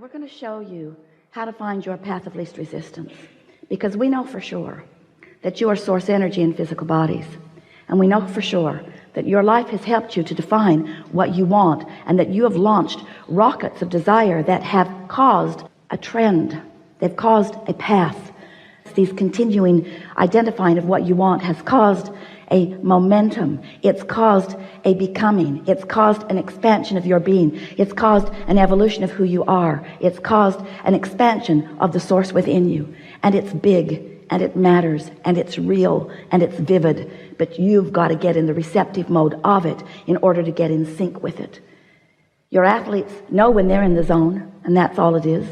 We're going to show you how to find your path of least resistance, because we know for sure that you are source energy in physical bodies, and we know for sure that your life has helped you to define what you want, and that you have launched rockets of desire that have caused a trend. They've caused a path. These continuing identifying of what you want has caused a momentum. It's caused a becoming. It's caused an expansion of your being. It's caused an evolution of who you are. It's caused an expansion of the source within you. And it's big, and it matters, and it's real, and it's vivid. But you've got to get in the receptive mode of it in order to get in sync with it. Your athletes know when they're in the zone, and that's all it is.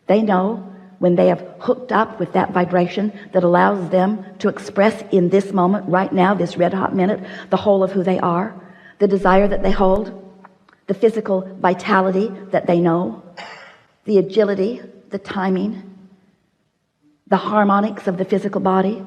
They know when they have hooked up with that vibration that allows them to express in this moment, right now, this red hot minute, the whole of who they are, the desire that they hold, the physical vitality that they know, the agility, the timing, the harmonics of the physical body,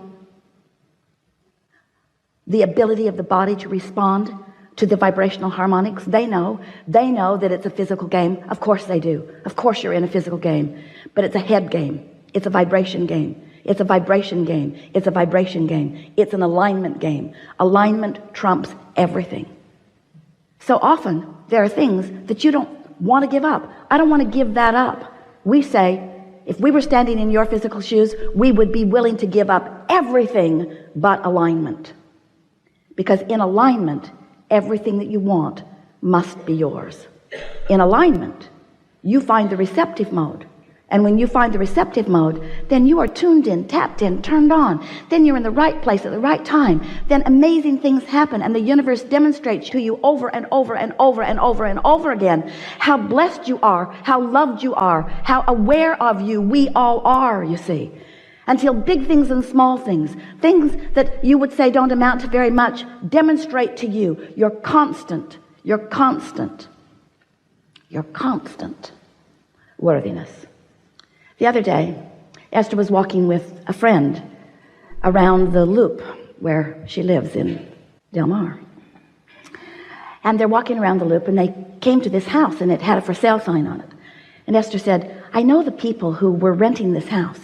the ability of the body to respond to the vibrational harmonics. They know that it's a physical game. Of course they do. Of course you're in a physical game, but it's a head game. It's a vibration game. It's a vibration game. It's a vibration game. It's an alignment game. Alignment trumps everything. So often there are things that you don't want to give up. I don't want to give that up. We say, if we were standing in your physical shoes, we would be willing to give up everything but alignment. Because in alignment, everything that you want must be yours. In alignment, you find the receptive mode. And when you find the receptive mode, then you are tuned in, tapped in, turned on. Then you're in the right place at the right time. Then amazing things happen, and the universe demonstrates to you over and over and over and over and over again how blessed you are, how loved you are, how aware of you we all are, you see. Until big things and small things, things that you would say don't amount to very much, demonstrate to you your constant worthiness. The other day, Esther was walking with a friend around the loop where she lives in Del Mar. And they're walking around the loop, and they came to this house, and it had a for sale sign on it. And Esther said, I know the people who were renting this house.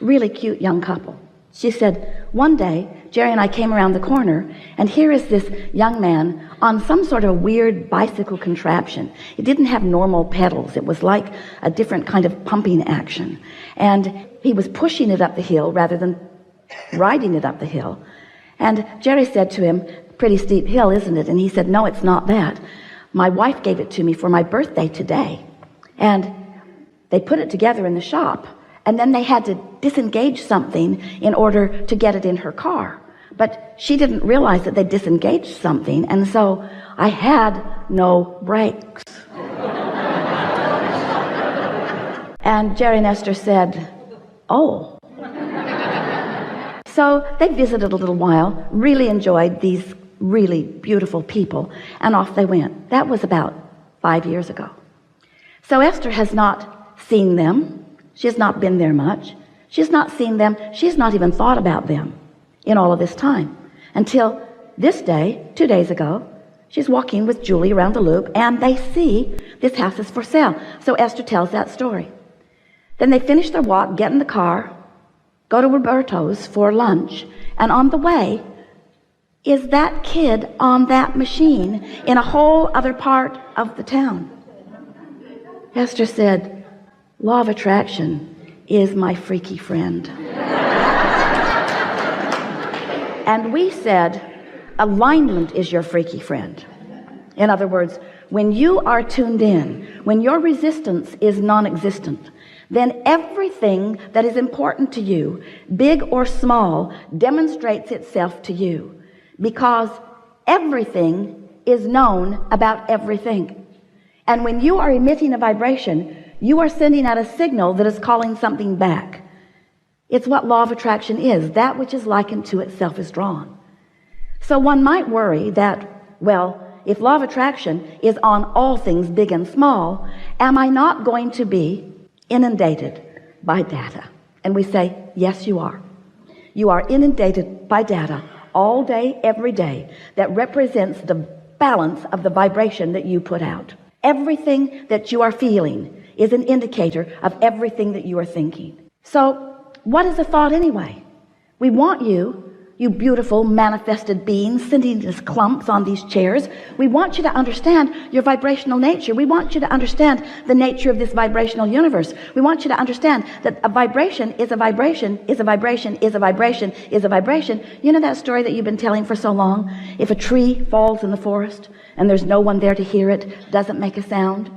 Really cute young couple. She said, one day Jerry and I came around the corner, and here is this young man on some sort of a weird bicycle contraption. It didn't have normal pedals. It was like a different kind of pumping action, and he was pushing it up the hill rather than riding it up the hill. And Jerry said to him, pretty steep hill, isn't it? And he said, no, it's not that. My wife gave it to me for my birthday today. And they put it together in the shop. And then they had to disengage something in order to get it in her car. But she didn't realize that they disengaged something, and so I had no brakes. And Jerry and Esther said, oh. So they visited a little while, really enjoyed these really beautiful people, and off they went. That was about 5 years ago. So Esther has not seen them. She has not been there much. She has not seen them. She has not even thought about them in all of this time. Until this day, 2 days ago, she's walking with Julie around the loop, and they see this house is for sale. So Esther tells that story. Then they finish their walk, get in the car, go to Roberto's for lunch, and on the way is that kid on that machine in a whole other part of the town. Esther said, law of attraction is my freaky friend. And we said, alignment is your freaky friend. In other words, when you are tuned in, when your resistance is non-existent, then everything that is important to you, big or small, demonstrates itself to you, because everything is known about everything. And when you are emitting a vibration, you are sending out a signal that is calling something back. It's what law of attraction is. That which is likened to itself is drawn. So one might worry that, well, if law of attraction is on all things big and small, am I not going to be inundated by data? And we say, yes, you are. You are inundated by data all day, every day, that represents the balance of the vibration that you put out. Everything that you are feeling is an indicator of everything that you are thinking. So what is a thought anyway? We want you beautiful manifested beings sitting as clumps on these chairs. We want you to understand your vibrational nature. We want you to understand the nature of this vibrational universe. We want you to understand that a vibration is a vibration, is a vibration, is a vibration, is a vibration. You know that story that you've been telling for so long? If a tree falls in the forest and there's no one there to hear it, does it make a sound?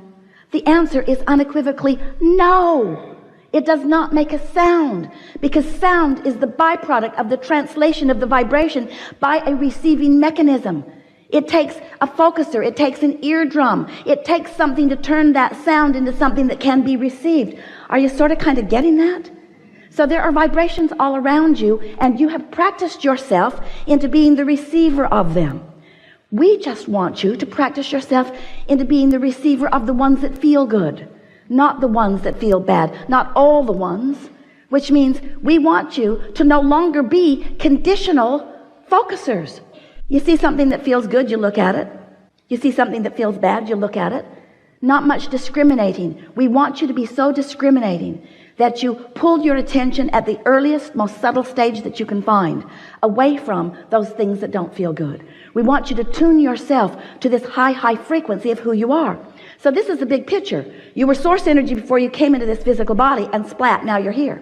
The answer is unequivocally no. It does not make a sound, because sound is the byproduct of the translation of the vibration by a receiving mechanism. It takes a focuser, it takes an eardrum, it takes something to turn that sound into something that can be received. Are you sort of kind of getting that? So there are vibrations all around you, and you have practiced yourself into being the receiver of them. We just want you to practice yourself into being the receiver of the ones that feel good, not the ones that feel bad, not all the ones, which means we want you to no longer be conditional focusers. You see something that feels good, you look at it. You see something that feels bad, you look at it. Not much discriminating. We want you to be so discriminating that you pull your attention at the earliest, most subtle stage that you can find, away from those things that don't feel good. We want you to tune yourself to this high frequency of who you are. So this is the big picture. You were source energy before you came into this physical body, and splat, now you're here.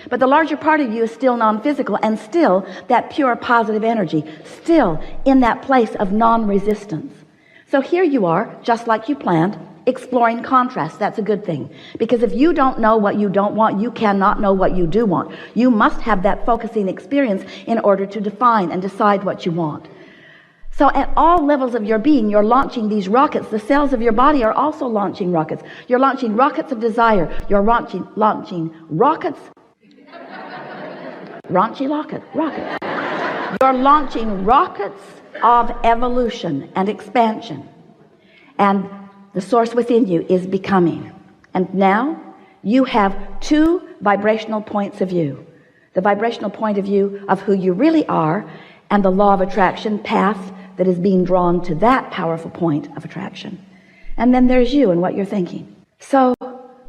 But the larger part of you is still non-physical, and still that pure positive energy, still in that place of non-resistance. So here you are, just like you planned, exploring contrast. That's a good thing, because if you don't know what you don't want, you cannot know what you do want. You must have that focusing experience in order to define and decide what you want. So at all levels of your being, you're launching these rockets. The cells of your body are also launching rockets. You're launching rockets of desire. You're launching rockets. Rockets. You're launching rockets of evolution and expansion. And the source within you is becoming. And now you have two vibrational points of view. The vibrational point of view of who you really are, and the law of attraction path that is being drawn to that powerful point of attraction. And then there's you and what you're thinking. So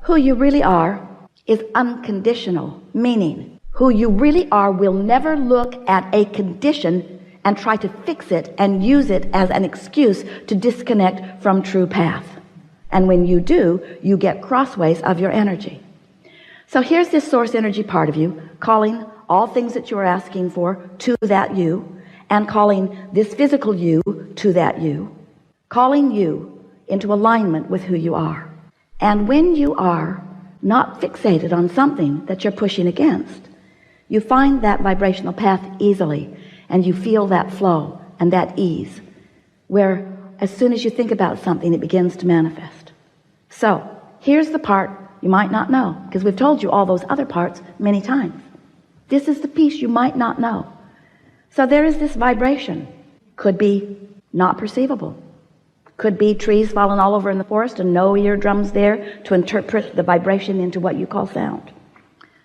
who you really are is unconditional, meaning who you really are will never look at a condition and try to fix it and use it as an excuse to disconnect from true path. And when you do, you get crossways of your energy. So here's this source energy part of you calling all things that you are asking for to that you, and calling this physical you to that you, calling you into alignment with who you are. And when you are not fixated on something that you're pushing against, you find that vibrational path easily, and you feel that flow and that ease, where as soon as you think about something, it begins to manifest. So here's the part you might not know, because we've told you all those other parts many times. This is the piece you might not know. So there is this vibration. Could be not perceivable. Could be trees falling all over in the forest and no eardrums there to interpret the vibration into what you call sound.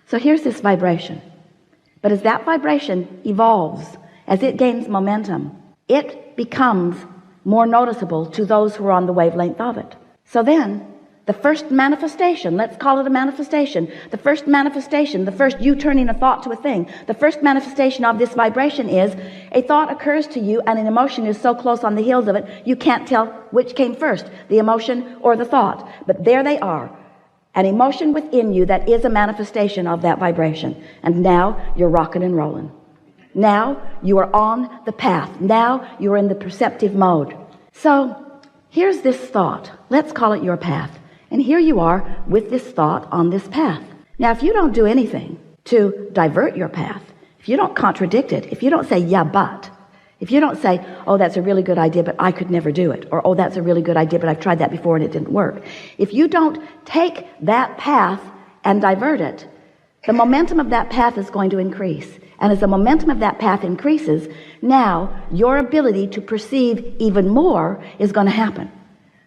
So here's this vibration. But as that vibration evolves, as it gains momentum, it becomes more noticeable to those who are on the wavelength of it. So then, the first manifestation, let's call it a manifestation, the first you turning a thought to a thing, the first manifestation of this vibration is a thought occurs to you, and an emotion is so close on the heels of it, you can't tell which came first, the emotion or the thought. But there they are, an emotion within you that is a manifestation of that vibration. And now you're rocking and rolling. Now you are on the path. Now you're in the perceptive mode. So here's this thought. Let's call it your path. And here you are with this thought on this path. Now, if you don't do anything to divert your path, if you don't contradict it, if you don't say, yeah, but, if you don't say, oh, that's a really good idea, but I could never do it, or, oh, that's a really good idea, but I've tried that before and it didn't work. If you don't take that path and divert it, the momentum of that path is going to increase. And as the momentum of that path increases, now your ability to perceive even more is going to happen.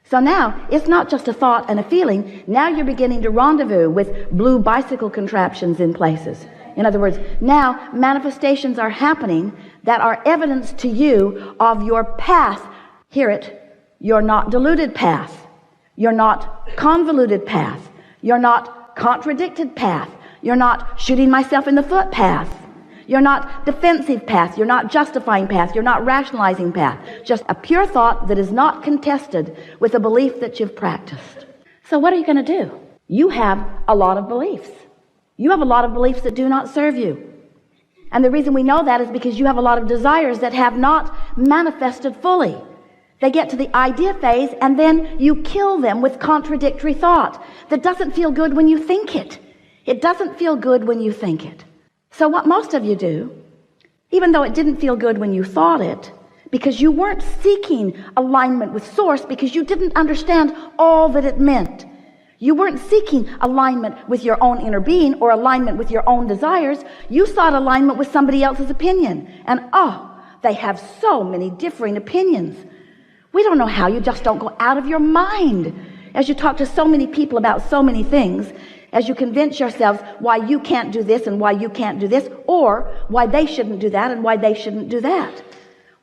So now it's not just a thought and a feeling. Now you're beginning to rendezvous with blue bicycle contraptions in places. In other words, now manifestations are happening that are evidence to you of your path. Hear it. Your not diluted path. Your not convoluted path. You're not contradicted path. You're not shooting myself in the foot path. You're not defensive path. You're not justifying path. You're not rationalizing path. Just a pure thought that is not contested with a belief that you've practiced. So what are you going to do? You have a lot of beliefs. You have a lot of beliefs that do not serve you. And the reason we know that is because you have a lot of desires that have not manifested fully. They get to the idea phase and then you kill them with contradictory thought that doesn't feel good when you think it. It doesn't feel good when you think it. So what most of you do, even though it didn't feel good when you thought it, because you weren't seeking alignment with source, because you didn't understand all that it meant. You weren't seeking alignment with your own inner being or alignment with your own desires. You sought alignment with somebody else's opinion. And they have so many differing opinions. We don't know how. You just don't go out of your mind as you talk to so many people about so many things, as you convince yourselves why you can't do this and why you can't do this, or why they shouldn't do that and why they shouldn't do that.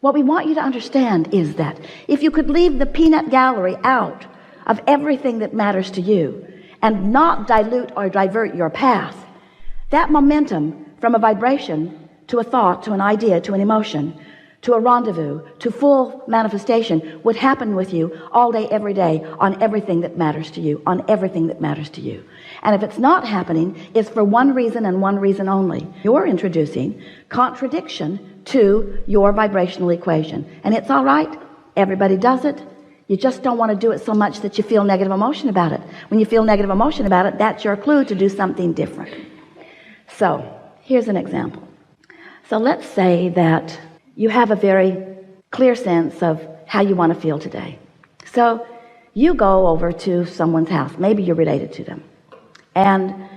What we want you to understand is that if you could leave the peanut gallery out of everything that matters to you and not dilute or divert your path, that momentum from a vibration to a thought, to an idea, to an emotion, to a rendezvous, to full manifestation would happen with you all day, every day, on everything that matters to you, on everything that matters to you. And if it's not happening, it's for one reason and one reason only. You're introducing contradiction to your vibrational equation. And it's all right. Everybody does it. You just don't want to do it so much that you feel negative emotion about it. When you feel negative emotion about it, that's your clue to do something different. So here's an example. So let's say that you have a very clear sense of how you want to feel today. So you go over to someone's house. Maybe you're related to them. And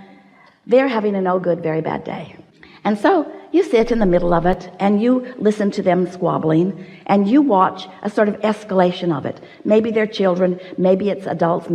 they're having a no good, very bad day. And so you sit in the middle of it and you listen to them squabbling and you watch a sort of escalation of it. Maybe they're children, maybe it's adults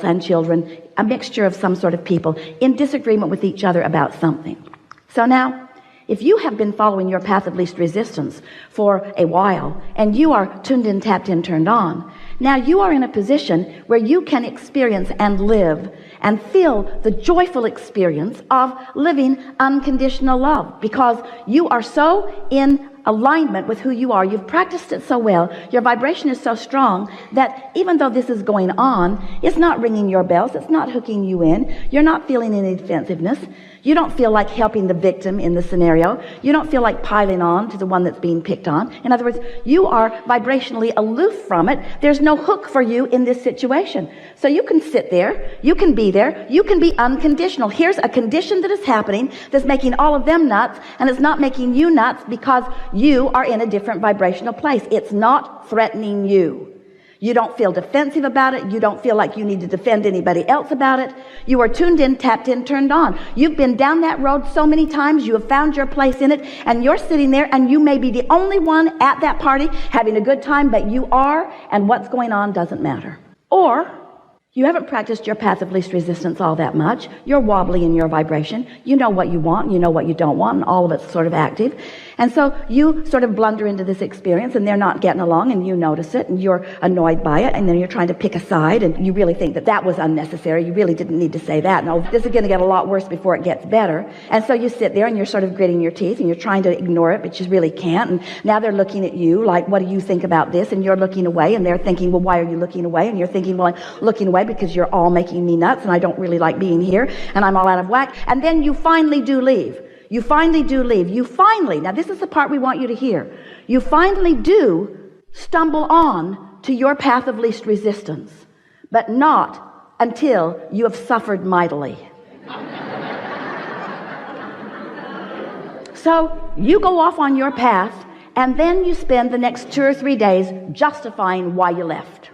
and children, a mixture of some sort of people in disagreement with each other about something. So now, if you have been following your path of least resistance for a while and you are tuned in, tapped in, turned on, now you are in a position where you can experience and live and feel the joyful experience of living unconditional love, because you are so in alignment with who you are. You've practiced it so well. Your vibration is so strong that even though this is going on, it's not ringing your bells. It's not hooking you in. You're not feeling any defensiveness. You don't feel like helping the victim in the scenario. You don't feel like piling on to the one that's being picked on. In other words, you are vibrationally aloof from it. There's no hook for you in this situation. So you can sit there. You can be there. You can be unconditional. Here's a condition that is happening that's making all of them nuts, and it's not making you nuts because you are in a different vibrational place. It's not threatening you. You don't feel defensive about it. You don't feel like you need to defend anybody else about it. You are tuned in, tapped in, turned on. You've been down that road so many times. You have found your place in it, and you're sitting there, and you may be the only one at that party having a good time, but you are, and what's going on doesn't matter. Or you haven't practiced your path of least resistance all that much. You're wobbly in your vibration. You know what you want, you know what you don't want, and all of it's sort of active. And so you sort of blunder into this experience, and they're not getting along, and you notice it, and you're annoyed by it, and then you're trying to pick a side, and you really think that that was unnecessary. You really didn't need to say that. No, this is going to get a lot worse before it gets better. And so you sit there, and you're sort of gritting your teeth, and you're trying to ignore it, but you really can't. And now they're looking at you like, what do you think about this? And you're looking away, and they're thinking, well, why are you looking away? And you're thinking, well, I'm looking away because you're all making me nuts, and I don't really like being here, and I'm all out of whack. And then you finally do leave. You finally do leave. You finally, now this is the part we want you to hear. You finally do stumble on to your path of least resistance, but not until you have suffered mightily. So you go off on your path, and then you spend the next 2 or 3 days justifying why you left.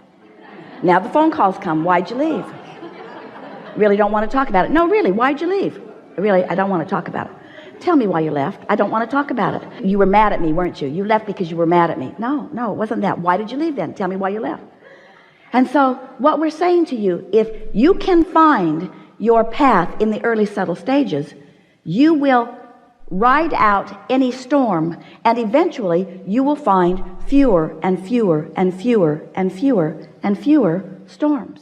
Now the phone calls come. Why'd you leave? Really don't want to talk about it. No, really, why'd you leave? Really, I don't want to talk about it. Tell me why you left. I don't want to talk about it. You were mad at me, weren't you? You left because you were mad at me. No, it wasn't that. Why did you leave then? Tell me why you left. And so what we're saying to you, if you can find your path in the early subtle stages, you will ride out any storm, and eventually you will find fewer and fewer and fewer and fewer and fewer storms.